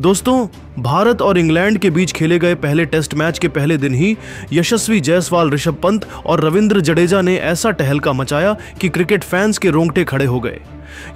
दोस्तों, भारत और इंग्लैंड के बीच खेले गए पहले टेस्ट मैच के पहले दिन ही यशस्वी जायसवाल, ऋषभ पंत और रविंद्र जडेजा ने ऐसा टहलका मचाया कि क्रिकेट फैंस के रोंगटे खड़े हो गए।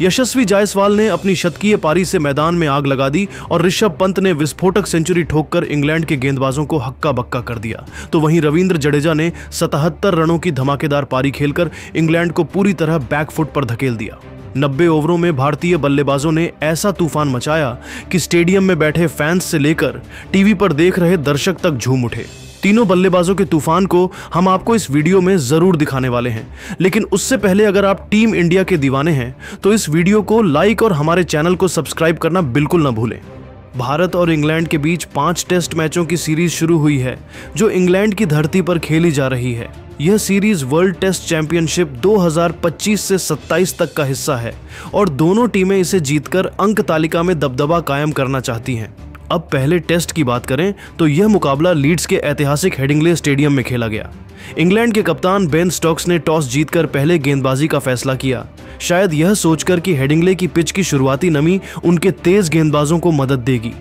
यशस्वी जायसवाल ने अपनी शतकीय पारी से मैदान में आग लगा दी और ऋषभ पंत ने विस्फोटक सेंचुरी ठोककर इंग्लैंड के गेंदबाजों को हक्का बक्का कर दिया। तो वहीं रविंद्र जडेजा ने 77 रनों की धमाकेदार पारी खेलकर इंग्लैंड को पूरी तरह बैकफुट पर धकेल दिया। 90 ओवरों में भारतीय बल्लेबाजों ने ऐसा तूफान मचाया कि स्टेडियम में बैठे फैंस से लेकर टीवी पर देख रहे दर्शक तक झूम उठे। तीनों बल्लेबाजों के तूफान को हम आपको इस वीडियो में जरूर दिखाने वाले हैं, लेकिन उससे पहले अगर आप टीम इंडिया के दीवाने हैं तो इस वीडियो को लाइक और हमारे चैनल को सब्सक्राइब करना बिल्कुल न भूलें। भारत और इंग्लैंड के बीच 5 टेस्ट मैचों की सीरीज शुरू हुई है जो इंग्लैंड की धरती पर खेली जा रही है। यह सीरीज वर्ल्ड टेस्ट चैंपियनशिप 2025 से 27 तक का हिस्सा है और दोनों टीमें इसे जीतकर अंक तालिका में दबदबा कायम करना चाहती हैं। अब पहले टेस्ट की बात करें तो यह मुकाबला लीड्स के ऐतिहासिक हेडिंग्ले स्टेडियम में खेला गया। इंग्लैंड के कप्तान बेन स्टोक्स ने टॉस जीतकर पहले गेंदबाजी का फैसला किया, शायद यह सोचकर कि हेडिंग्ले की पिच की शुरुआती नमी उनके तेज गेंदबाजों को मदद देगी।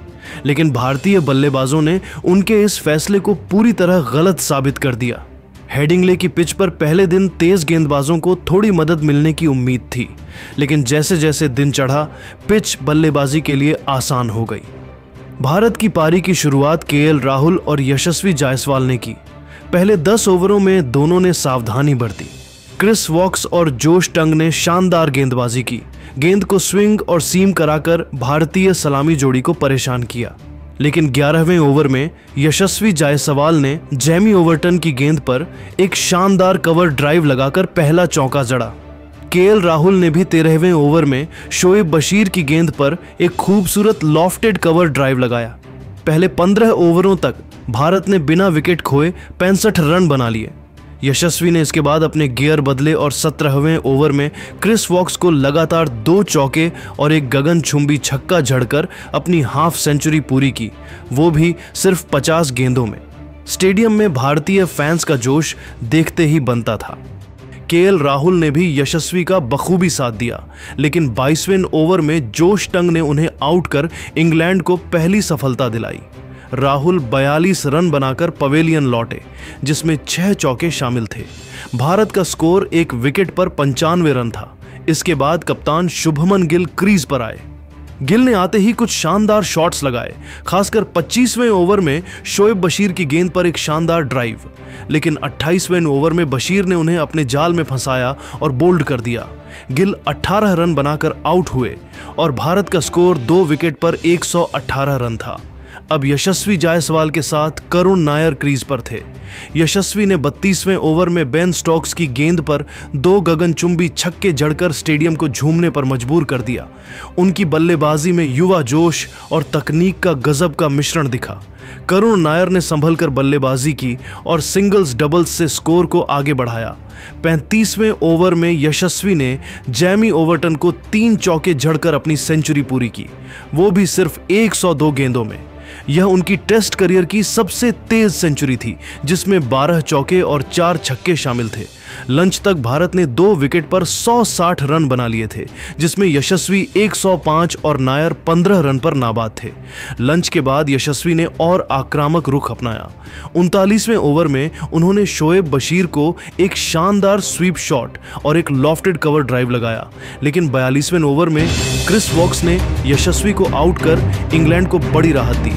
लेकिन भारतीय बल्लेबाजों ने उनके इस फैसले को पूरी तरह गलत साबित कर दिया। हेडिंग्ले की पिच पर पहले दिन तेज गेंदबाजों को थोड़ी मदद मिलने की उम्मीद थी, लेकिन जैसे जैसे दिन चढ़ा पिच बल्लेबाजी के लिए आसान हो गई। भारत की पारी की शुरुआत केएल राहुल और यशस्वी जायसवाल ने की। पहले 10 ओवरों में दोनों ने सावधानी बरती। क्रिस वॉक्स और जोश टंग ने शानदार गेंदबाजी की, गेंद को स्विंग और सीम कराकर भारतीय सलामी जोड़ी को परेशान किया। लेकिन 11वें ओवर में यशस्वी जायसवाल ने जैमी ओवरटन की गेंद पर एक शानदार कवर ड्राइव लगाकर पहला चौका जड़ा। केएल राहुल ने भी 13वें ओवर में शोएब बशीर की गेंद पर एक खूबसूरत लॉफ्टेड कवर ड्राइव लगाया। पहले 15 ओवरों तक भारत ने बिना विकेट खोए 65 रन बना लिए। यशस्वी ने इसके बाद अपने गियर बदले और 17वें ओवर में क्रिस वॉक्स को लगातार 2 चौके और एक गगनचुंबी छक्का जड़कर अपनी हाफ सेंचुरी पूरी की, वो भी सिर्फ 50 गेंदों में। स्टेडियम में भारतीय फैंस का जोश देखते ही बनता था। केएल राहुल ने भी यशस्वी का बखूबी साथ दिया, लेकिन 22वें ओवर में जोश टंग ने उन्हें आउट कर इंग्लैंड को पहली सफलता दिलाई। राहुल 42 रन बनाकर पवेलियन लौटे, जिसमें 6 चौके शामिल थे। भारत का स्कोर एक विकेट पर 95 रन था। इसके बाद कप्तान शुभमन गिल क्रीज पर आए। गिल ने आते ही कुछ शानदार शॉट्स लगाए, खासकर 25वें ओवर में शोएब बशीर की गेंद पर एक शानदार ड्राइव। लेकिन 28वें ओवर में बशीर ने उन्हें अपने जाल में फंसाया और बोल्ड कर दिया। गिल 18 रन बनाकर आउट हुए और भारत का स्कोर 2 विकेट पर 118 रन था। अब यशस्वी जायसवाल के साथ करुण नायर क्रीज पर थे। यशस्वी ने 32वें ओवर में बेन स्टोक्स की गेंद पर 2 गगनचुंबी छक्के जड़कर स्टेडियम को झूमने पर मजबूर कर दिया। उनकी बल्लेबाजी में युवा जोश और तकनीक का गजब का मिश्रण दिखा। करुण नायर ने संभलकर बल्लेबाजी की और सिंगल्स डबल्स से स्कोर को आगे बढ़ाया। 35वें ओवर में यशस्वी ने जैमी ओवरटन को 3 चौके जड़कर अपनी सेंचुरी पूरी की, वो भी सिर्फ 102 गेंदों में। यह उनकी टेस्ट करियर की सबसे तेज सेंचुरी थी, जिसमें 12 चौके और 4 छक्के शामिल थे। लंच तक भारत ने 2 विकेट पर 160 रन बना लिए थे, जिसमें यशस्वी 105 और नायर 15 रन पर नाबाद थे। लंच के बाद यशस्वी ने और आक्रामक रुख अपनाया। 39वें ओवर में उन्होंने शोएब बशीर को एक शानदार स्वीप शॉट और एक लॉफ्टेड कवर ड्राइव लगाया। लेकिन 42वें ओवर में क्रिस वॉक्स ने यशस्वी को आउट कर इंग्लैंड को बड़ी राहत दी।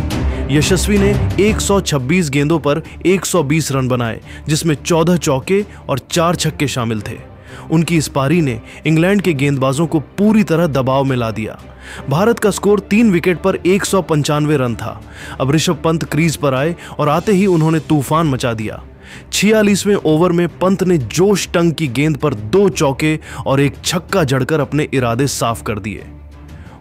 यशस्वी ने 126 गेंदों पर 120 रन बनाए, जिसमें 14 चौके और 4 छक्के शामिल थे। उनकी इस पारी ने इंग्लैंड के गेंदबाजों को पूरी तरह दबाव में ला दिया। भारत का स्कोर 3 विकेट पर 195 रन था। अब ऋषभ पंत क्रीज पर आए और आते ही उन्होंने तूफान मचा दिया। 46वें ओवर में पंत ने जोश टंग की गेंद पर 2 चौके और एक छक्का जड़कर अपने इरादे साफ कर दिए।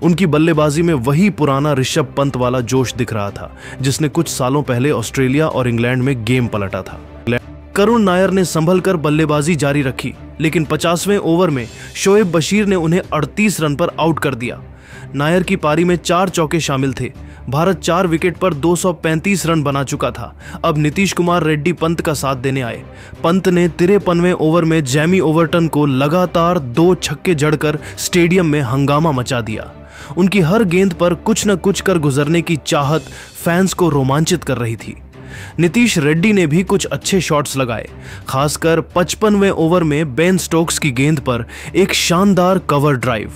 उनकी बल्लेबाजी में वही पुराना ऋषभ पंत वाला जोश दिख रहा था, जिसने कुछ सालों पहले ऑस्ट्रेलिया और इंग्लैंड में गेम पलटा था। करुण नायर ने संभलकर बल्लेबाजी जारी रखी, लेकिन 50वें ओवर में शोएब बशीर ने उन्हें 38 रन पर आउट कर दिया। नायर की पारी में 4 चौके शामिल थे। भारत 4 विकेट पर 235 रन बना चुका था। अब नीतीश कुमार रेड्डी पंत का साथ देने आए। पंत ने 53वें ओवर में जैमी ओवरटन को लगातार 2 छक्के जड़कर स्टेडियम में हंगामा मचा दिया। उनकी हर गेंद पर कुछ न कुछ कर गुजरने की चाहत फैंस को रोमांचित कर रही थी। नीतीश रेड्डी ने भी कुछ अच्छे शॉट्स लगाए, खासकर 55वें ओवर में बेन स्टोक्स की गेंद पर एक शानदार कवर ड्राइव।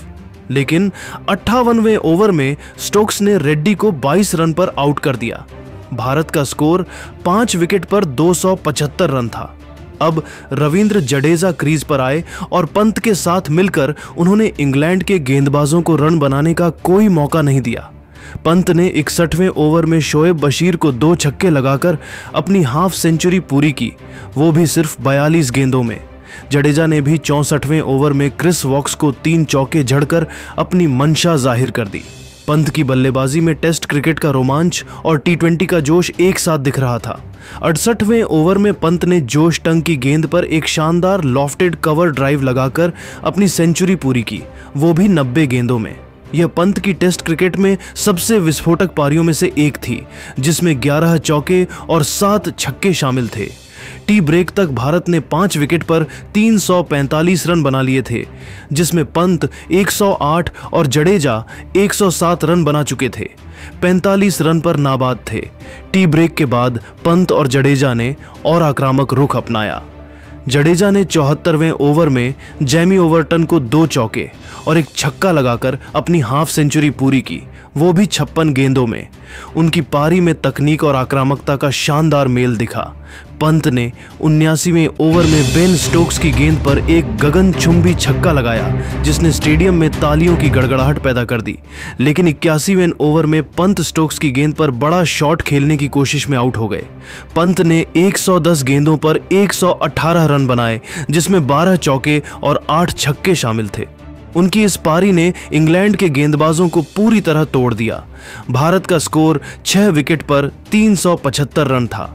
लेकिन 58वें ओवर में स्टोक्स ने रेड्डी को 22 रन पर आउट कर दिया। भारत का स्कोर 5 विकेट पर 275 रन था। अब रविंद्र जडेजा क्रीज पर आए और पंत के साथ मिलकर उन्होंने इंग्लैंड के गेंदबाजों को रन बनाने का कोई मौका नहीं दिया। पंत ने 61वें ओवर में शोएब बशीर को 2 छक्के लगाकर अपनी हाफ सेंचुरी पूरी की, वो भी सिर्फ 42 गेंदों में। जडेजा ने भी 64वें ओवर में क्रिस वॉक्स को 3 चौके झड़कर अपनी मंशा जाहिर कर दी। पंत की बल्लेबाजी में टेस्ट क्रिकेट का रोमांच और टी20 का जोश एक साथ दिख रहा था। 68वें ओवर में पंत ने जोश टंग की गेंद पर एक शानदार लॉफ्टेड कवर ड्राइव लगाकर अपनी सेंचुरी पूरी की, वो भी 90 गेंदों में। यह पंत की टेस्ट क्रिकेट में सबसे विस्फोटक पारियों में से एक थी, जिसमें 11 चौके और 7 छक्के शामिल थे। टी ब्रेक तक भारत ने 5 विकेट पर 345 रन बना लिए थे, जिसमें पंत 108 और जडेजा 107 रन बना चुके थे। 45 रन पर नाबाद थे। टी ब्रेक के बाद पंत और जडेजा ने और आक्रामक रुख अपनाया। जडेजा ने 74वें ओवर में जैमी ओवरटन को 2 चौके और एक छक्का लगाकर अपनी हाफ सेंचुरी पूरी की, वो भी 56 गेंदों में। उनकी पारी में तकनीक और आक्रामकता का शानदार मेल दिखा। पंत ने 79वें ओवर में बेन स्टोक्स की गेंद पर एक गगनचुंबी छक्का लगाया, जिसने स्टेडियम में तालियों की गड़गड़ाहट पैदा कर दी। लेकिन 81वें ओवर में पंत स्टोक्स की गेंद पर बड़ा शॉट खेलने की कोशिश में आउट हो गए। पंत ने 110 गेंदों पर 118 रन बनाए, जिसमें 12 चौके और 8 छक्के शामिल थे। उनकी इस पारी ने इंग्लैंड के गेंदबाजों को पूरी तरह तोड़ दिया। भारत का स्कोर 6 विकेट पर 375 रन था।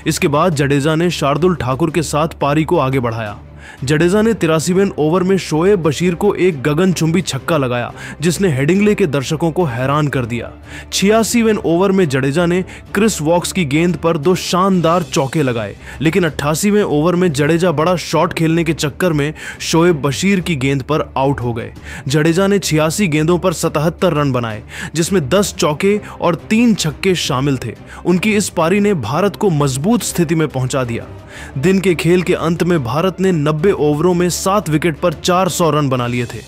इसके बाद जडेजा ने शार्दुल ठाकुर के साथ पारी को आगे बढ़ाया। जडेजा ने 83वें ओवर में शोएब बशीर को एक गगनचुंबी छक्का लगाया, जिसने हेडिंग्ले के दर्शकों को हैरान कर दिया। 86वें ओवर में जडेजा ने क्रिस वॉक्स की गेंद पर 2 शानदार चौके लगाए, लेकिन 88वें ओवर में जडेजा बड़ा शॉट खेलने के चक्कर में शोएब बशीर की गेंद पर आउट हो गए। जडेजा ने 86 गेंदों पर 77 रन बनाए, जिसमें 10 चौके और 3 छक्के शामिल थे। उनकी इस पारी ने भारत को मजबूत स्थिति में पहुंचा दिया। दिन के खेल के अंत में भारत ने 90 ओवरों में 7 विकेट पर 400 रन बना लिए थे।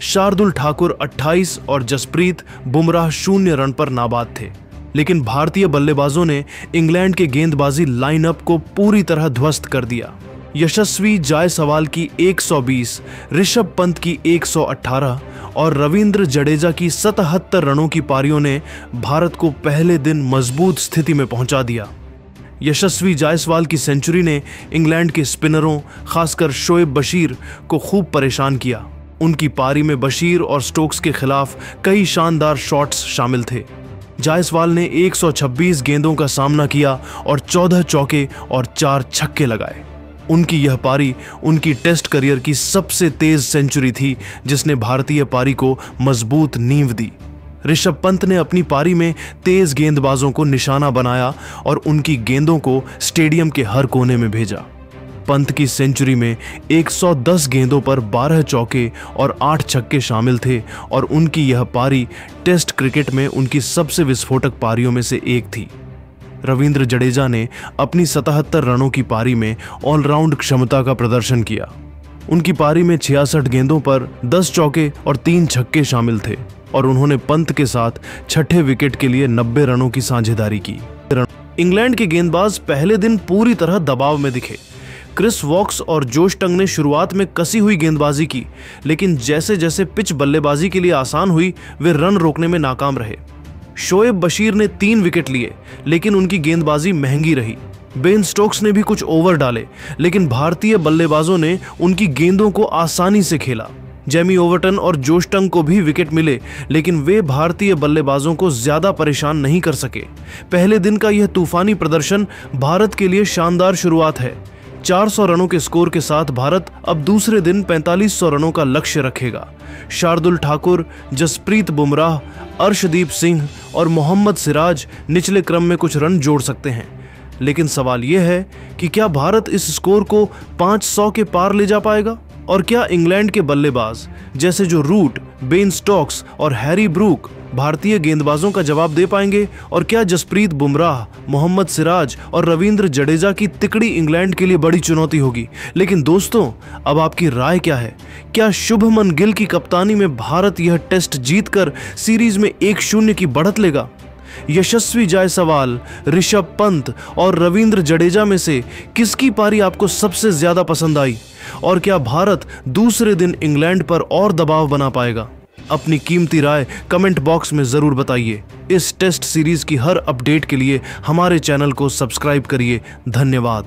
शार्दुल ठाकुर 28 और जसप्रीत बुमराह 0 रन पर नाबाद थे। लेकिन भारतीय बल्लेबाजों ने इंग्लैंड के गेंदबाजी लाइनअप को पूरी तरह ध्वस्त कर दिया। यशस्वी जायसवाल की 120, ऋषभ पंत की 118 और रविंद्र जडेजा की 77 रनों की पारियों ने भारत को पहले दिन मजबूत स्थिति में पहुंचा दिया। यशस्वी जायसवाल की सेंचुरी ने इंग्लैंड के स्पिनरों, खासकर शोएब बशीर को खूब परेशान किया। उनकी पारी में बशीर और स्टोक्स के खिलाफ कई शानदार शॉट्स शामिल थे। जायसवाल ने 126 गेंदों का सामना किया और 14 चौके और 4 छक्के लगाए। उनकी यह पारी उनकी टेस्ट करियर की सबसे तेज सेंचुरी थी, जिसने भारतीय पारी को मजबूत नींव दी। ऋषभ पंत ने अपनी पारी में तेज गेंदबाजों को निशाना बनाया और उनकी गेंदों को स्टेडियम के हर कोने में भेजा। पंत की सेंचुरी में 110 गेंदों पर 12 चौके और 8 छक्के शामिल थे और उनकी यह पारी टेस्ट क्रिकेट में उनकी सबसे विस्फोटक पारियों में से एक थी। रविंद्र जडेजा ने अपनी 77 रनों की पारी में ऑलराउंड क्षमता का प्रदर्शन किया। उनकी पारी में 66 गेंदों पर 10 चौके और 3 छक्के शामिल थे और उन्होंने पंत के साथ 6ठे विकेट के लिए 90 रनों की साझेदारी की। इंग्लैंड के गेंदबाज पहले दिन पूरी तरह दबाव में दिखे। क्रिस वॉक्स और जोश टंग ने शुरुआत में कसी हुई गेंदबाजी की, लेकिन जैसे जैसे पिच बल्लेबाजी के लिए आसान हुई, वे रन रोकने में नाकाम रहे। शोएब बशीर ने 3 विकेट लिए, लेकिन उनकी गेंदबाजी महंगी रही। बेन स्टोक्स ने भी कुछ ओवर डाले, लेकिन भारतीय बल्लेबाजों ने उनकी गेंदों को आसानी से खेला। जैमी ओवरटन और जोश टंग को भी विकेट मिले, लेकिन वे भारतीय बल्लेबाजों को ज्यादा परेशान नहीं कर सके। पहले दिन का यह तूफानी प्रदर्शन भारत के लिए शानदार शुरुआत है। 400 रनों के स्कोर के साथ भारत अब दूसरे दिन 4500 रनों का लक्ष्य रखेगा। शार्दुल ठाकुर, जसप्रीत बुमराह, अर्शदीप सिंह और मोहम्मद सिराज निचले क्रम में कुछ रन जोड़ सकते हैं, लेकिन सवाल यह है कि क्या भारत इस स्कोर को 500 के पार ले जा पाएगा। और क्या इंग्लैंड के बल्लेबाज जैसे जो रूट, बेन स्टोक्स और हैरी ब्रूक भारतीय गेंदबाजों का जवाब दे पाएंगे? और क्या जसप्रीत बुमराह, मोहम्मद सिराज और रविंद्र जडेजा की तिकड़ी इंग्लैंड के लिए बड़ी चुनौती होगी? लेकिन दोस्तों, अब आपकी राय क्या है? क्या शुभमन गिल की कप्तानी में भारत यह टेस्ट जीतकर सीरीज में 1-0 की बढ़त लेगा? यशस्वी जायसवाल, ऋषभ पंत और रविंद्र जडेजा में से किसकी पारी आपको सबसे ज्यादा पसंद आई? और क्या भारत दूसरे दिन इंग्लैंड पर और दबाव बना पाएगा? अपनी कीमती राय कमेंट बॉक्स में जरूर बताइए। इस टेस्ट सीरीज की हर अपडेट के लिए हमारे चैनल को सब्सक्राइब करिए। धन्यवाद।